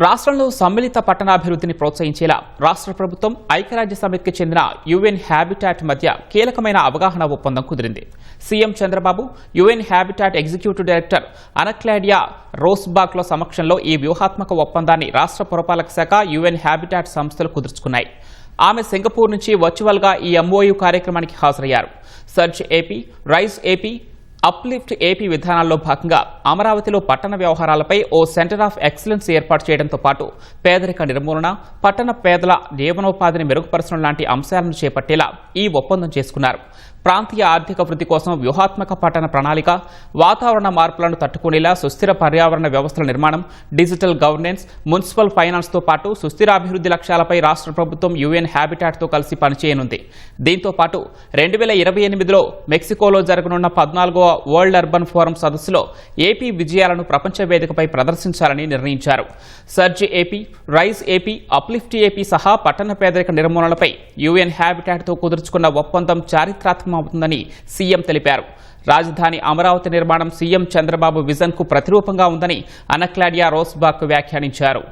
రాష్ట్రంలో సమ్మిళిత పట్టణాభివృద్ధిని ప్రోత్సహించేలా రాష్ట్ర ప్రభుత్వం ఐక్యరాజ్య సమితికి చెందిన యుఎన్ హ్యాబిటాట్ మధ్య కీలకమైన అవగాహన ఒప్పందం కుదిరింది. CM Chandrababu, UN Habitat executive director Ana Claudia రోస్బాక్ల సమక్షంలో ఈ వ్యూహాత్మక ఒప్పందాన్ని రాష్ట్ర పురపాలక శాఖ, యుఎన్ హ్యాబిటాట్ సంస్థలు కుదుర్చుకున్నాయి. ఆమె సింగపూర్ నుంచి వర్చువల్గా ఈ ఎంఓయూ కార్యక్రమానికి హాజరయ్యారు. Search AP, rise AP, uplift AP విధానాల్లో భాగంగా అమరావతిలో పట్టణ వ్యవహారాలపై ఓ సెంటర్ ఆఫ్ ఎక్సలెన్స్ ఏర్పాటు చేయడంతో పాటు పేదరిక నిర్మూలన, పట్టణ పేదల జీవనోపాధిని మెరుగుపరచడం లాంటి అంశాలను చేపట్టేలా ఈ ఒప్పందం చేసుకున్నారు. ప్రాంతీయ ఆర్థిక వృద్ధి కోసం వ్యూహాత్మక పట్టణ ప్రణాళిక, వాతావరణ మార్పులను తట్టుకునేలా సుస్థిర పర్యావరణ వ్యవస్థల నిర్మాణం, డిజిటల్ గవర్నెన్స్, మున్సిపల్ ఫైనాన్స్తో పాటు సుస్థిరాభివృద్ధి లక్ష్యాలపై రాష్ట్ర ప్రభుత్వం యుఎన్ హ్యాబిటాట్తో కలిసి పనిచేయనుంది. దీంతో పాటు 2028లో మెక్సికోలో జరగనున్న 14వ వరల్డ్ అర్బన్ ఫోరం సదస్సులో ఏపీ విజయాలను ప్రపంచ వేదికపై ప్రదర్శించాలని నిర్ణయించారు. Surge AP, rise AP, uplift AP సహా పట్టణ పేదరిక నిర్మూలనపై యుఎన్ హ్యాబిటాట్తో కుదుర్చుకున్న ఒప్పందం చారిత్రాత్మకమవుతుందని సీఎం తెలిపారు. రాజధాని అమరావతి నిర్మాణం సీఎం చంద్రబాబు విజన్కు ప్రతిరూపంగా ఉందని అనక్లాడియా రోస్బాక్ వ్యాఖ్యానించారు.